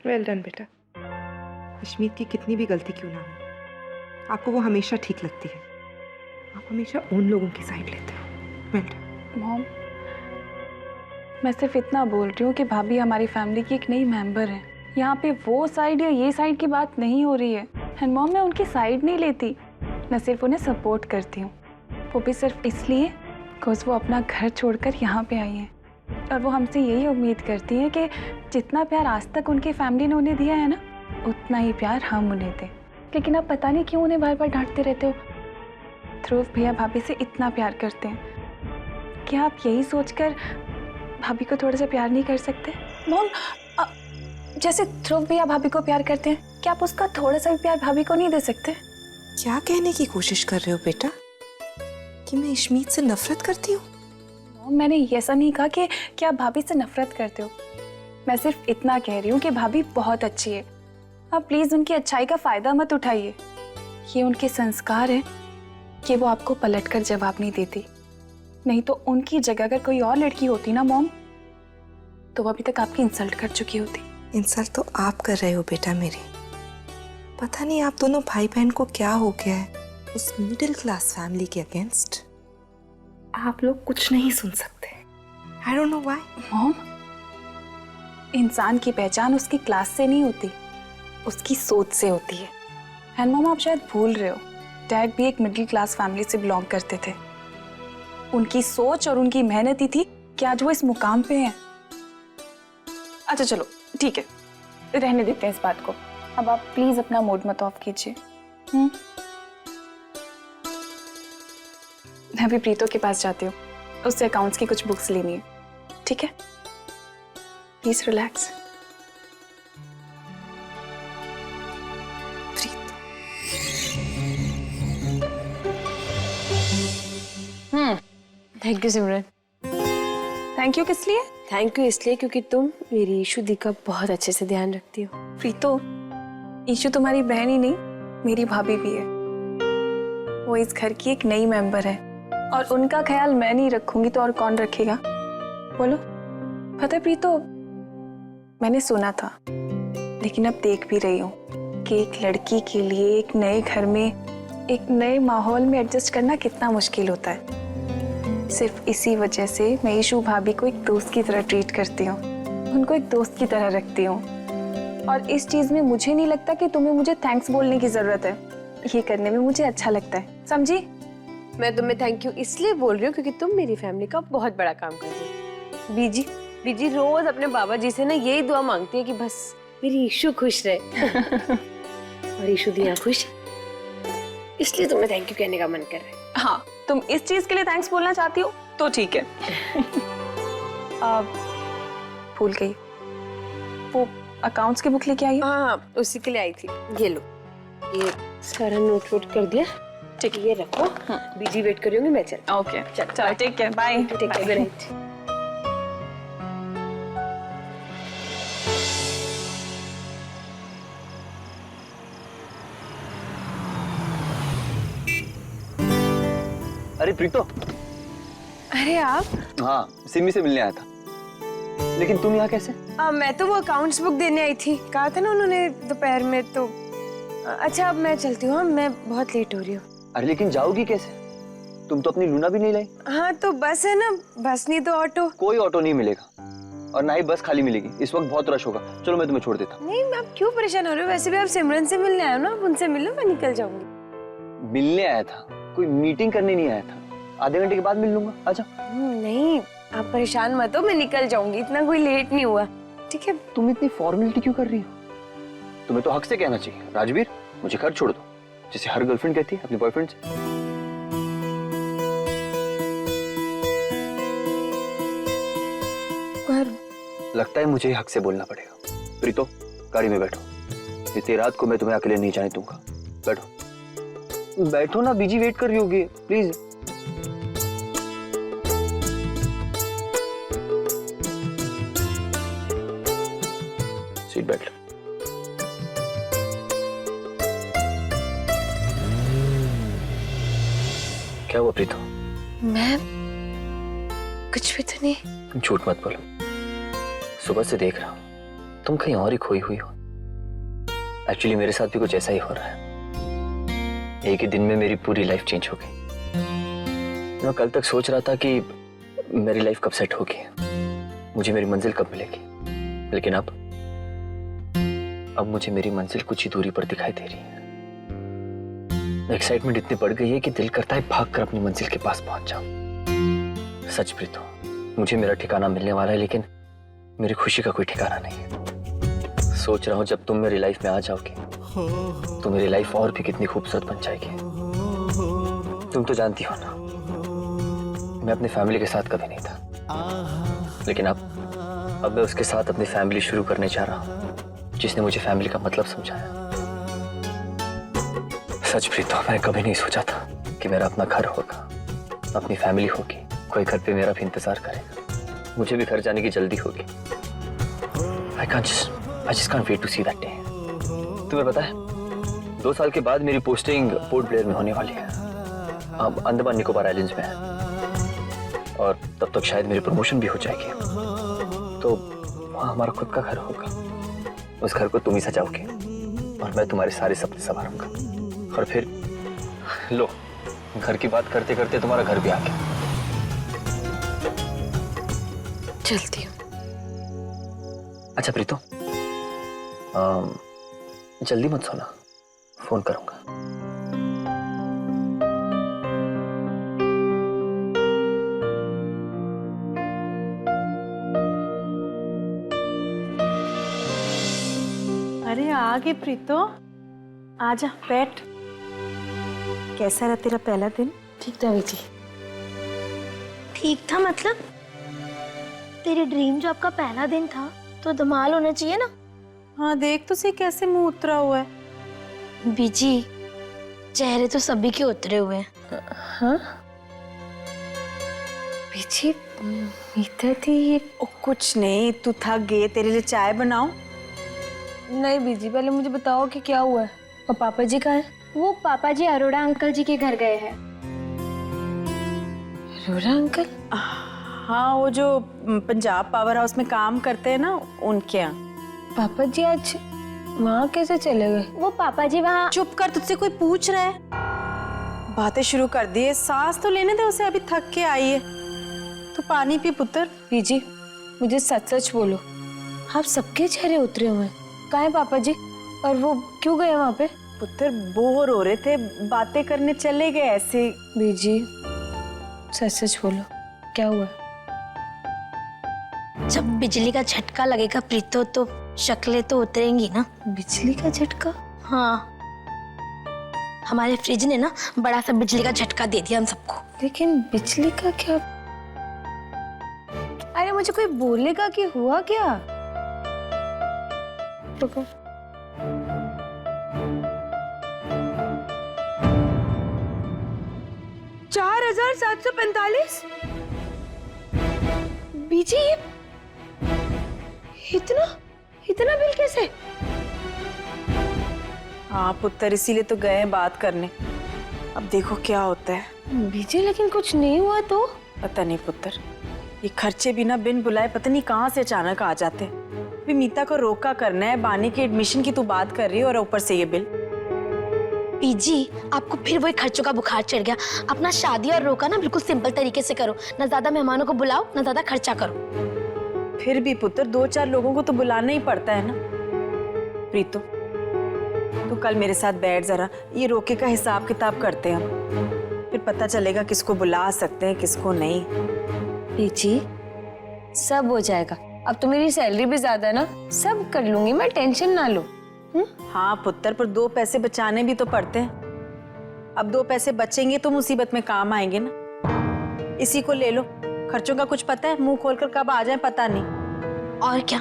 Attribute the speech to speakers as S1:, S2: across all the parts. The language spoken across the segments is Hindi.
S1: वेल डन बेटा। अश्मीत की कितनी भी गलती क्यों ना हो, आपको वो हमेशा ठीक लगती है। आप हमेशा उन लोगों की साइड लेते हो। Well done.
S2: मॉम, मैं सिर्फ इतना बोल रही हूँ कि भाभी हमारी फैमिली की एक नई मेंबर है। यहाँ पे वो साइड या ये साइड की बात नहीं हो रही है। एंड मॉम, मैं उनकी साइड नहीं लेती, मैं सिर्फ उन्हें सपोर्ट करती हूँ। वो भी सिर्फ इसलिए बिकॉज वो अपना घर छोड़कर यहाँ पे आई हैं और वो हमसे यही उम्मीद करती हैं कि जितना प्यार आज तक उनकी फैमिली ने उन्हें दिया है ना, उतना ही प्यार हम उन्हें दें। लेकिन आप पता नहीं क्यों उन्हें बार बार डांटते रहते हो। ध्रुव भैया भाभी से इतना प्यार करते हैं, क्या आप यही सोचकर भाभी को थोड़ा सा प्यार नहीं कर सकते? मॉम, जैसे ध्रुव भैया भाभी को प्यार करते हैं, क्या आप उसका थोड़ा सा भी प्यार भाभी को नहीं दे सकते?
S1: क्या कहने की कोशिश कर रहे हो बेटा? कि मैं अश्मीत से नफरत करती हूँ?
S2: मॉम, मैंने ऐसा नहीं कहा कि आप भाभी से नफरत करते हो। मैं सिर्फ इतना कह रही हूँ कि भाभी बहुत अच्छी है। आप प्लीज उनकी अच्छाई का फायदा मत उठाइए। ये उनके संस्कार हैं कि वो आपको पलटकर जवाब नहीं देती। नहीं तो उनकी जगह अगर कोई और लड़की होती ना मॉम, तो वो अभी तक आपकी इंसल्ट कर चुकी होती।
S1: इंसल्ट तो आप कर रहे हो बेटा मेरी। पता नहीं आप दोनों भाई बहन को क्या हो गया है उस मिडिल क्लास फैमिली के अगेंस्ट। आप लोग कुछ नहीं सुन सकते। I don't know why।
S2: Mom, इंसान की पहचान उसकी क्लास से नहीं होती, उसकी सोच से होती है। एंड मॉम, आप शायद भूल रहे हो, डैड भी एक मिडिल क्लास फैमिली से बिलोंग करते थे। उनकी सोच और उनकी मेहनत ही थी कि आज वो इस मुकाम पे हैं। अच्छा चलो ठीक है, रहने देते हैं इस बात को। अब आप प्लीज अपना मूड मत ऑफ कीजिए। मैं भी प्रीतो के पास जाती हूँ, उससे अकाउंट्स की कुछ बुक्स लेनी है। ठीक है, please relax.
S3: Thank you Simran.
S2: Thank you किस लिए?
S3: थैंक यू इसलिए क्योंकि तुम मेरी ईशू दी का बहुत अच्छे से ध्यान रखती हो।
S2: प्रीतो, ईशू तुम्हारी बहन ही नहीं, मेरी भाभी भी है। वो इस घर की एक नई मेंबर है और उनका ख्याल मैं नहीं रखूंगी तो और कौन रखेगा? बोलो। पता है प्रीतो, मैंने सुना था, लेकिन अब देख भी रही हूँ कि एक लड़की के लिए एक नए घर में, एक नए माहौल में एडजस्ट करना कितना मुश्किल होता है। सिर्फ इसी वजह से मैं ईशू भाभी को एक दोस्त की तरह ट्रीट करती हूँ, उनको एक दोस्त की तरह रखती हूँ। और इस चीज में मुझे नहीं लगता कि तुम्हें मुझे थैंक्स बोलने की जरूरत है। ये करने में मुझे अच्छा लगता है, समझी?
S3: मैं तुम्हें थैंक यू इसलिए बोल रही हूँ क्योंकि तुम मेरी फैमिली का बहुत बड़ा काम कर रही हो। बीजी रोज अपने बाबा जी से ना यही दुआ मांगती है कि बस मेरी ईशू खुश रहे। और ईशू दिया खुश, इसलिए तुम्हें थैंक यू कहने का मन कर रहा है।
S2: हाँ, तुम इस चीज के लिए थैंक्स बोलना चाहती हो तो ठीक है। भूल गई, वो अकाउंट्स की बुक लेके आई हो?
S3: हाँ, उसी के लिए आई थी। ये लो, ये सारा नोट वोट कर दिया। ठीक है, ये रखो। बीजी वेट कर रही होंगी, मैं चल।
S2: ओके, चलो take care, bye.
S3: Take care, good night.
S4: अरे प्रीतो।
S3: अरे आप?
S4: हाँ, सिमी से मिलने आया था। लेकिन तुम यहाँ कैसे?
S3: मैं तो वो अकाउंट्स बुक देने आई थी, कहा था ना उन्होंने दोपहर में। तो अच्छा, अब मैं चलती हूँ, मैं बहुत लेट हो रही हूँ।
S4: अरे लेकिन जाओगी कैसे? तुम तो अपनी लूना भी नहीं लाई।
S3: हाँ तो बस है ना, बस नहीं तो ऑटो।
S4: कोई ऑटो नहीं मिलेगा और ना ही बस खाली मिलेगी, इस वक्त बहुत रश होगा। चलो मैं तुम्हें छोड़ देता हूँ।
S3: नहीं, आप क्यों परेशान हो रहे हो? वैसे भी आप सिमरन से मिलने आए हो ना, आप उनसे मिलो, मैं निकल जाऊंगी।
S4: मिलने आया था, कोई मीटिंग करने नहीं आया था। आधे घंटे के बाद मिल लूंगा, आजा।
S3: नहीं, आप परेशान मत हो, मैं निकल जाऊंगी, इतना कोई लेट नहीं हुआ। ठीक है?
S4: तुम इतनी फॉर्मेलिटी क्यों कर रही हो? तुम्हें तो हक से कहना चाहिए, राजवीर मुझे घर छोड़ दो, जैसे हर गर्लफ्रेंड कहती है अपने बॉयफ्रेंड से।
S3: पर
S4: लगता है मुझे हक से बोलना पड़ेगा। प्रीतो, गाड़ी में बैठो, इतनी रात को मैं तुम्हें अकेले नहीं जाने दूंगा। बैठो बैठो ना, बीजी वेट कर रही होगी, प्लीज। Seat belt. क्या हुआ प्रीतो?
S3: मैं कुछ भी तो नहीं।
S4: तुम झूठ मत बोलो, सुबह से देख रहा हूं तुम कहीं और ही खोई हुई हो। एक्चुअली मेरे साथ भी कुछ ऐसा ही हो रहा है। एक ही दिन में मेरी पूरी लाइफ चेंज हो गई। मैं कल तक सोच रहा था कि मेरी लाइफ कब सेट होगी, मुझे मेरी मंजिल कब मिलेगी, लेकिन अब मुझे मेरी मंजिल कुछ ही दूरी पर दिखाई दे रही है। एक्साइटमेंट इतनी बढ़ गई है कि दिल करता है भागकर अपनी मंजिल के पास पहुंच जाऊं। सच प्रीतो, मुझे मेरा ठिकाना मिलने वाला है, लेकिन मेरी खुशी का कोई ठिकाना नहीं है। सोच रहा हूं जब तुम मेरी लाइफ में आ जाओगे तो मेरी लाइफ और भी कितनी खूबसूरत बन जाएगी। तुम तो जानती हो ना, मैं अपनी फैमिली के साथ कभी नहीं था, लेकिन अब मैं उसके साथ अपनी फैमिली शुरू करने जा रहा हूं, जिसने मुझे फैमिली का मतलब समझाया। सच प्रीतो, मैंने कभी नहीं सोचा था कि मेरा अपना घर होगा, अपनी फैमिली होगी, कोई घर पे मेरा भी इंतजार करेगा, मुझे भी घर जाने की जल्दी होगी। I just can't wait to see that day। तुम्हें पता है, 2 साल के बाद मेरी पोस्टिंग पोर्ट ब्लेयर में होने वाली है। अब अंडमान निकोबार आइलैंड्स में है, और तब तक शायद मेरी प्रमोशन भी हो जाएगी। तो वहाँ हमारा खुद का घर होगा। उस घर को तुम ही सजाओगे और मैं तुम्हारे सारे सपने संभालूंगा। और फिर लो, घर की बात करते करते तुम्हारा घर भी आ गया।
S3: चलती हूँ।
S4: अच्छा प्रीतो, जल्दी मत सोना, फोन करूंगा।
S5: अरे आ गए प्रीतो, आजा बैठ। कैसा रहा तेरा पहला दिन?
S3: ठीक था बीजी।
S6: ठीक था मतलब? तेरी ड्रीम जॉब का पहला दिन था तो धमाल होना चाहिए ना।
S5: हाँ देख तो सही कैसे मुंह उतरा हुआ है।
S6: बीजी, चेहरे तो सभी के उतरे हुए हैं।
S3: हाँ बीजी, मीठा थी ये।
S5: ओ कुछ नहीं, तू थक गई, तेरे लिए चाय बनाऊं?
S3: नहीं बीजी, पहले मुझे बताओ कि क्या हुआ है और पापा जी कहाँ हैं?
S6: वो पापा जी अरोड़ा अंकल जी के घर गए हैं।
S3: अरोड़ा अंकल?
S5: हाँ, वो जो पंजाब पावर हाउस में काम करते हैं ना, उनके यहाँ।
S3: पापा जी आज वहाँ कैसे चले गए?
S6: वो पापा जी वहाँ।
S5: चुप कर, तुझसे कोई पूछ रहा है? बातें शुरू कर दी है, सांस तो लेने दे उसे, अभी थक के आई है। तू पानी पी पुत्र।
S3: बीजी मुझे सच सच बोलो, आप सबके चेहरे उतरे हुए हैं। कहाँ है पापा जी और वो क्यों गए वहाँ पे?
S5: पुत्र बोर हो रहे थे, बातें करने चले गए ऐसे।
S3: बीजी सच सच बोलो, क्या हुआ?
S6: जब बिजली का झटका लगेगा प्रीतो तो शक्लें तो उतरेंगी ना।
S3: बिजली का झटका?
S6: हाँ, हमारे फ्रिज ने ना बड़ा सा बिजली का झटका दे दिया हम सबको।
S3: लेकिन बिजली का क्या? अरे मुझे कोई बोलेगा कि हुआ क्या? रुको। $4,745? बीजी ये इतना बिल कैसे?
S5: हाँ पुत्र, इसीलिए तो गए हैं बात करने। अब देखो क्या होता है।
S3: बीजी लेकिन कुछ नहीं हुआ तो?
S5: पता नहीं पुत्र, ये खर्चे बिना बिन बुलाए पता नहीं कहाँ से अचानक आ जाते। भी मीता को रोका करना है, बानी के एडमिशन की तू बात कर रही है और ऊपर से ये बिल।
S6: पीजी, आपको फिर वही खर्चों का बुखार चढ़ गया। अपना शादी और रोका ना बिल्कुल सिंपल तरीके से करो, ना ज्यादा मेहमानों को बुलाओ ना ज्यादा खर्चा करो।
S5: फिर भी पुत्र 2-4 लोगों को तो बुलाना ही पड़ता है ना। प्रीतो, तू कल मेरे साथ बैठ जरा, ये रोके का हिसाब किताब करते हैं हम, फिर पता चलेगा किसको बुला सकते हैं किसको नहीं।
S3: बीजी सब हो जाएगा, अब तो मेरी सैलरी भी ज्यादा है ना, सब कर लूंगी मैं, टेंशन ना लो।
S5: हाँ पुत्र, पर 2 पैसे बचाने भी तो पड़ते हैं। अब 2 पैसे बचेंगे तो मुसीबत में काम आएंगे ना। इसी को ले लो, खर्चों का कुछ पता है, मुंह खोलकर कब आ जाए पता नहीं।
S6: और क्या,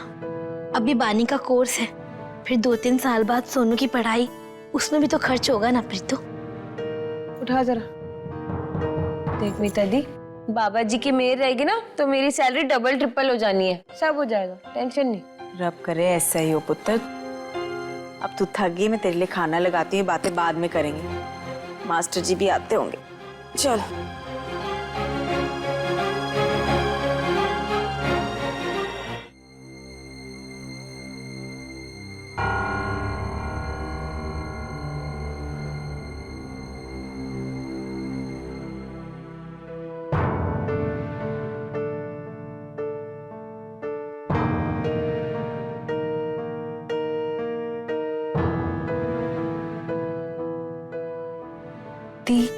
S6: अभी बानी का कोर्स है, फिर 2-3 साल बाद सोनू की पढ़ाई, उसमें भी तो खर्च होगा ना प्रीतो।
S3: उठा जरा, देख मीता दी, बाबा जी की मेहर रहेगी ना तो मेरी सैलरी डबल ट्रिपल हो जानी है, सब हो जाएगा, टेंशन नहीं।
S5: रब करे ऐसा ही हो पुत्र। अब तू थक गई, मैं तेरे लिए खाना लगाती हूँ, बातें बाद में करेंगे। मास्टर जी भी आते होंगे। चल।
S2: दी,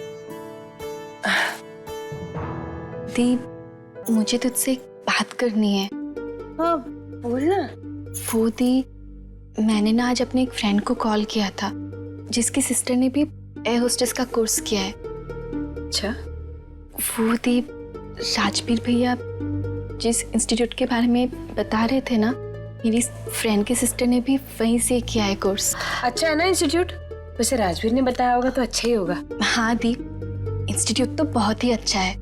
S2: दी मुझे तुझसे एक बात करनी है।
S3: हाँ बोलना।
S2: वो दी, मैंने ना आज अपने एक फ्रेंड को कॉल किया था जिसकी सिस्टर ने भी एयर होस्टेस का कोर्स किया है।
S3: अच्छा,
S2: वो दी, राजबीर भैया जिस इंस्टीट्यूट के बारे में बता रहे थे ना, मेरी फ्रेंड की सिस्टर ने भी वहीं से किया है कोर्स।
S3: अच्छा है ना इंस्टीट्यूट? वैसे राजवीर ने बताया होगा तो अच्छा ही होगा।
S2: हाँ दी, इंस्टीट्यूट तो बहुत ही अच्छा है,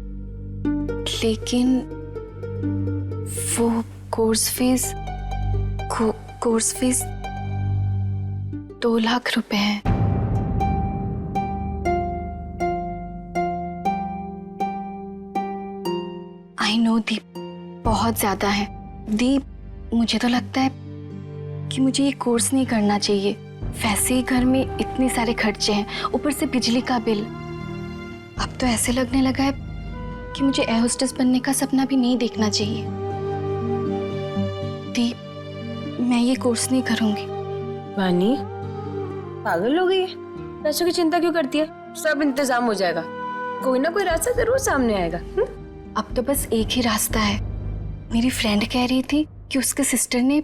S2: लेकिन वो कोर्स फीस 2 लाख रुपए है। आई नो दीप, बहुत ज्यादा है। दीप, मुझे तो लगता है कि मुझे ये कोर्स नहीं करना चाहिए। वैसे ही घर में इतने सारे खर्चे हैं, ऊपर से बिजली का बिल। अब तो ऐसे लगने लगा है कि मुझे एयर होस्टेस बनने का सपना भी नहीं देखना चाहिए। दीप, मैं ये कोर्स नहीं करूंगी।
S3: वानी, पागल हो गई है? पैसों की चिंता क्यों करती है? सब इंतजाम हो जाएगा, कोई ना कोई रास्ता जरूर सामने आएगा।
S2: अब तो बस एक ही रास्ता है। मेरी फ्रेंड कह रही थी कि उसके सिस्टर ने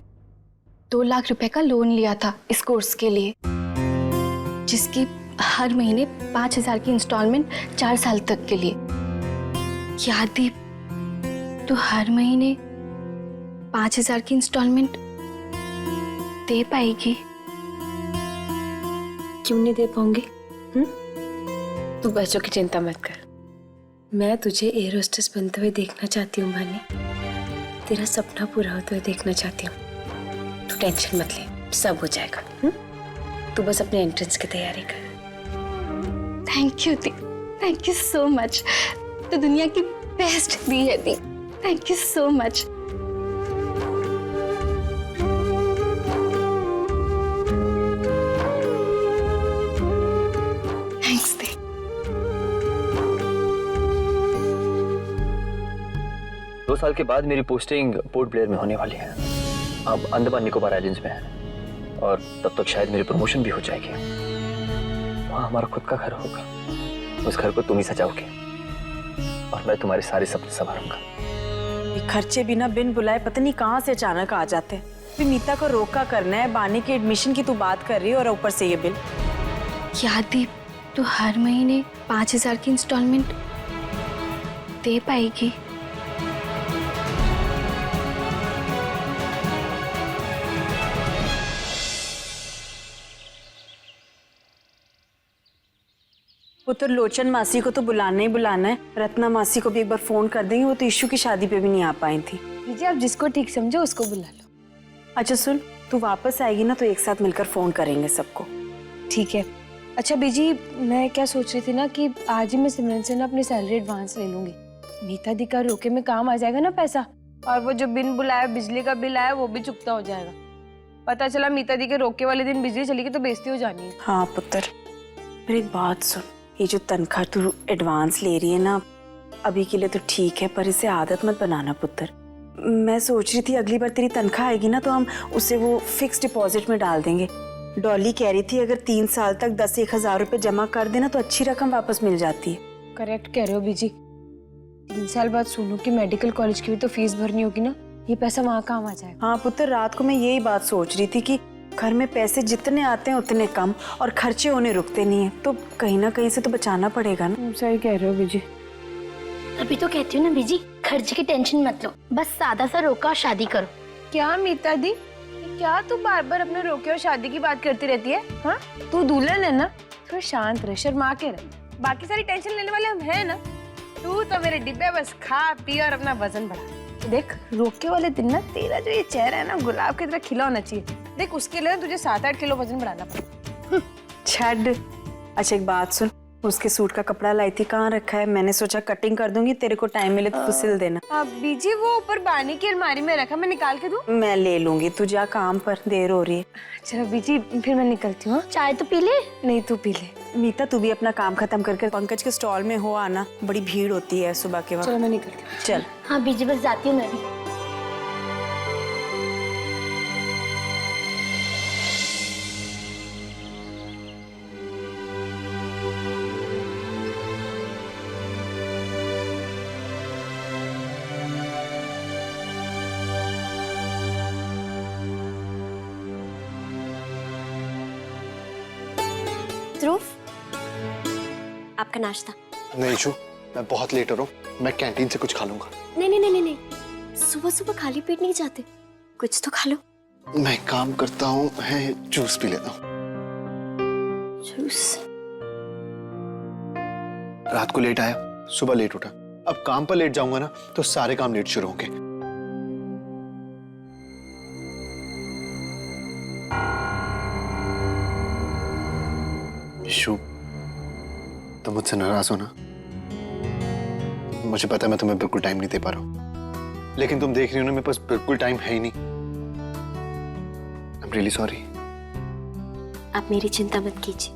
S2: 2 लाख रुपए का लोन लिया था इस कोर्स के लिए, जिसकी हर महीने 5,000 की इंस्टॉलमेंट 4 साल तक के लिए। क्या दीप, तो हर महीने 5,000 की इंस्टॉलमेंट दे पाएगी?
S3: क्यों नहीं दे पाऊंगी? तू पैसों की चिंता मत कर, मैं तुझे एयर होस्टेस बनते हुए देखना चाहती हूँ वानी। तेरा सपना पूरा होते हुए देखना चाहती हूँ। तू टेंशन मत ले, सब हो जाएगा। तू बस अपने एंट्रेंस की तैयारी कर।
S2: थैंक यू दी, थैंक यू सो मच। तो दुनिया की बेस्ट दी है दी, thank you so much. Thanks दी।
S4: 2 साल के बाद मेरी पोस्टिंग पोर्ट ब्लेयर में होने वाली है। अब अंडमान निकोबार आइलैंड्स में है, और तब तक शायद मेरी प्रमोशन भी हो जाएगी। वहाँ हमारा खुद का घर होगा। उस घर को तुम ही सजाओगे और मैं तुम्हारे सारे सपने संभालूंगा।
S5: ये खर्चे बिना बिन बुलाए पता नहीं कहाँ से अचानक आ जाते हैं। फिर मीता को रोका करना है, बानी के एडमिशन की तू बात कर रही है और ऊपर से ये बिल।
S2: क्या दीप, तो हर महीने 5,000 की इंस्टॉलमेंट दे पाएगी?
S5: पुत्र, लोचन मासी को तो बुलाना ही बुलाना है। रत्ना मासी को भी एक बार फोन कर देंगे, वो तो ईशु की शादी पे भी नहीं आ पाई थी।
S3: बीजी, आप जिसको ठीक समझो उसको बुला लो।
S5: अच्छा सुन, तू वापस आएगी ना तो एक साथ मिलकर फोन करेंगे सबको।
S3: ठीक है। अच्छा बीजी, मैं क्या सोच रही थी ना कि आज ही मैं सिमरन से ना अपनी सैलरी एडवांस ले लूंगी। मीता दी का रोके में काम आ जाएगा ना पैसा, और वो जो बिन बुलाया बिजली का बिल आया वो भी चुकता हो जाएगा। पता चला मीता दी के रोके वाले दिन बिजली चली गई तो बेइज्जती हो जानी है।
S5: हाँ पुत्र, मेरी एक बात सुन, ये जो तनख्वाह तू एडवांस ले रही है ना, अभी के लिए तो ठीक है, पर इसे आदत मत बनाना पुत्र। मैं सोच रही थी अगली बार तेरी तनख्वाह आएगी ना तो हम उसे वो फिक्स डिपॉजिट में डाल देंगे। डॉली कह रही थी अगर 3 साल तक 10-1 हजार रुपए जमा कर देना तो अच्छी रकम वापस मिल जाती है।
S3: करेक्ट कह रहे हो बीजी। 3 साल बाद सोनू की मेडिकल कॉलेज की भी तो फीस भरनी होगी ना, ये पैसा वहाँ काम आ जाएगा।
S5: हाँ पुत्र, रात को मैं यही बात सोच रही थी कि घर में पैसे जितने आते हैं उतने कम और खर्चे होने रुकते नहीं है, तो कहीं ना कहीं से तो बचाना पड़ेगा ना।
S3: सही कह रहे हो बीजी।
S6: अभी तो कहती हूँ ना बीजी, खर्च की टेंशन मत लो, बस सादा सा रोका और शादी करो।
S3: क्या मीता दी, क्या तू बार बार अपने रोके और शादी की बात करती रहती है? हाँ, तू दुल्हन है ना, थोड़ा शांत रह, शर्मा के रह। बाकी सारी टेंशन लेने वाले हम हैं ना। तू तो मेरे डिब्बे बस खा पी और अपना वजन बढ़ा। देख, रोके वाले दिन ना तेरा जो ये चेहरा है ना गुलाब की तरह खिला होना चाहिए। देख, उसके लिए तुझे 7-8 किलो वजन बढ़ाना पड़ेगा।
S5: छड़। अच्छा एक बात सुन, उसके सूट का कपड़ा लाई थी, कहाँ रखा है? मैंने सोचा कटिंग कर दूंगी, तेरे को टाइम मिले तो तू सिल देना।
S3: बीजी, वो ऊपर बानी की अलमारी में रखा, मैं निकाल के दूं?
S5: मैं ले लूंगी, तू जा काम पर, देर हो रही है।
S3: चलो बीजी, फिर मैं निकलती हूँ।
S6: चाय तो पी ले।
S3: नहीं, तू पी ले।
S5: मीता, तू भी अपना काम खत्म करके पंकज के स्टॉल में हो आना, बड़ी भीड़ होती है सुबह के वक्त।
S3: चलो मैं निकलती हूँ।
S5: चल।
S6: हाँ बीजी, बस जाती हूँ मैं भी।
S7: का नाश्ता।
S8: नहीं इशू, मैं बहुत लेट हो रहा हूँ, मैं कैंटीन से कुछ खा लूंगा।
S7: नहीं नहीं नहीं नहीं नहीं, सुबह सुबह खाली पेट नहीं जाते, कुछ तो खा लो।
S8: मैं एक काम करता हूँ, मैं जूस पी लेता हूँ।
S7: जूस?
S8: रात को लेट आया, सुबह लेट उठा, अब काम पर लेट जाऊंगा ना तो सारे काम लेट शुरू होंगे। इशू, तुम मुझसे नाराज हो ना? मुझे पता है मैं तुम्हें बिल्कुल टाइम नहीं दे पा रहा हूँ, लेकिन तुम देख रही हो ना मेरे पास बिल्कुल टाइम है ही नहीं। I'm really sorry।
S7: आप मेरी चिंता मत कीजिए,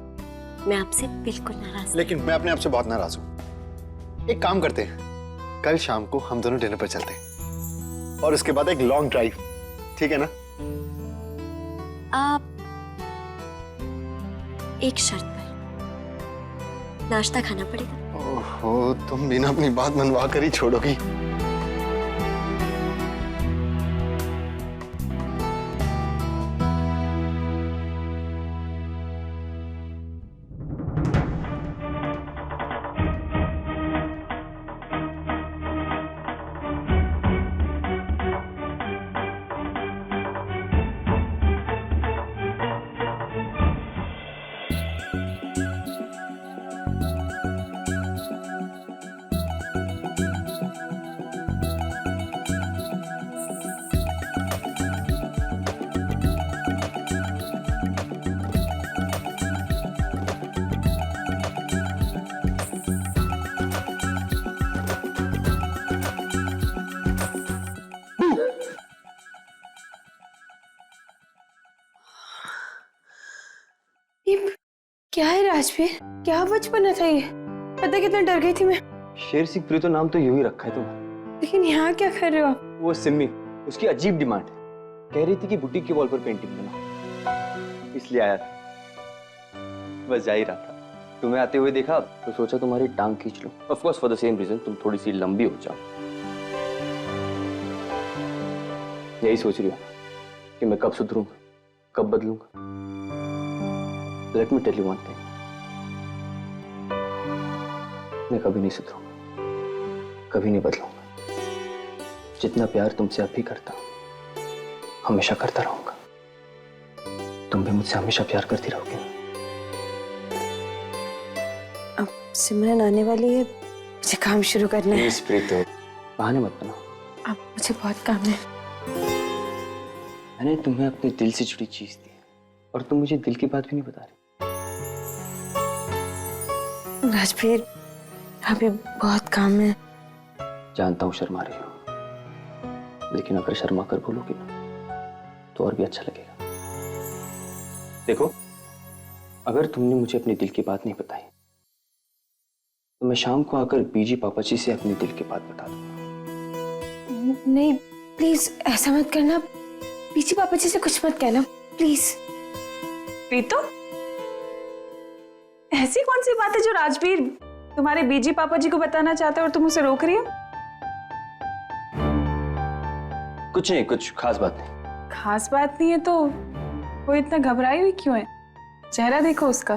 S7: मैं आपसे बिल्कुल नाराज।
S8: लेकिन मैं अपने आप से बहुत नाराज हूँ। एक काम करते हैं, कल शाम को हम दोनों डिनर पर चलते हैं और उसके बाद एक लॉन्ग ड्राइव, ठीक है ना?
S7: आप एक शर्त पर, नाश्ता खाना पड़ेगा।
S8: ओहो, तुम बिना अपनी बात मनवा कर ही छोड़ोगी।
S3: क्या है राजवीर, क्या बचपना था ये? पता कितना डर गई थी मैं।
S4: शेर सिंह प्रीतो नाम तो यूं ही रखा है तुम्हें।
S3: लेकिन यहाँ क्या कर रहे हो आप?
S4: वो सिम्मी, उसकी अजीब डिमांड है, कह रही थी कि बुटीक के वॉल पर पेंटिंग बना, इसलिए आया था। बस जा ही रहा था, तुम्हें आते हुए देखा तो सोचा तुम्हारी टांग खींच लो। Of course for the same reason, तुम थोड़ी सी लंबी हो जाओ। यही सोच रही हो कि मैं कब सुधरूंगा, कब बदलूंगा? Let me tell you one thing, मैं कभी नहीं सुधरूंगा, कभी नहीं बदलूंगा। जितना प्यार तुमसे अभी करता हूं, हमेशा करता रहूंगा। तुम भी मुझसे हमेशा प्यार करती रहोगे ना?
S3: अब सिमरन आने वाली है, मुझे काम शुरू करना है।
S4: प्लीज प्रीतो, बहाने मत बनाओ।
S3: अब मुझे बहुत काम है।
S4: मैंने तुम्हें अपने दिल से जुड़ी चीज दी है और तुम मुझे दिल की बात भी नहीं बता रही।
S3: राजवीर, अभी बहुत काम है।
S4: जानता हूँ शर्मा रही हो, लेकिन अगर शर्मा कर बोलोगी ना तो और भी अच्छा लगेगा। देखो, अगर तुमने मुझे अपने दिल की बात नहीं बताई तो मैं शाम को आकर बीजी पापा जी से अपने दिल की बात बता दूंगा।
S3: नहीं प्लीज ऐसा मत करना, पीछे पापा जी से कुछ मत कहना प्लीज।
S2: प्रीतो, ऐसी कौन सी बात है जो राजवीर तुम्हारे बीजी पापा जी को बताना चाहते हो और तुम उसे रोक रही हो?
S4: कुछ नहीं, कुछ खास बात नहीं।
S2: खास बात नहीं है तो वो इतना घबराई हुई क्यों है? चेहरा देखो उसका।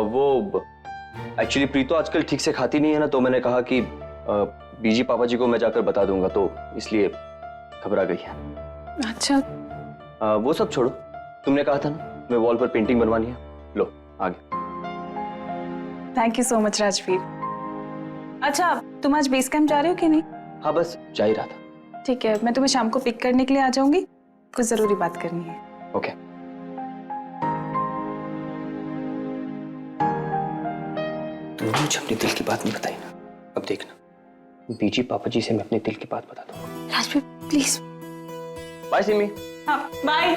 S4: वो एक्चुअली प्रीतो आजकल ठीक से खाती नहीं है ना, तो मैंने कहा कि बीजी पापा जी को मैं जाकर बता दूंगा, तो इसलिए घबरा गई है।
S2: अच्छा,
S4: वो सब छोड़ो, तुमने कहा था ना मैं वॉल पर पेंटिंग बनवानी है, लो आगे।
S2: Thank you so much Rajveer. अच्छा, तुम आज बेस कैंप जा रहे हो कि नहीं?
S4: हाँ, बस जा ही रहा था।
S2: ठीक है, मैं तुम्हें शाम को पिक करने के लिए आ जाऊंगी, कुछ जरूरी बात करनी है।
S4: ओके। तुमने मुझे अपने दिल की बात नहीं बताई ना, अब देखना बीजी पापा जी से मैं अपने दिल की बात बता दूंगा।
S3: राजवीर प्लीज।
S4: बाय सिमी।
S2: हाँ, बाय।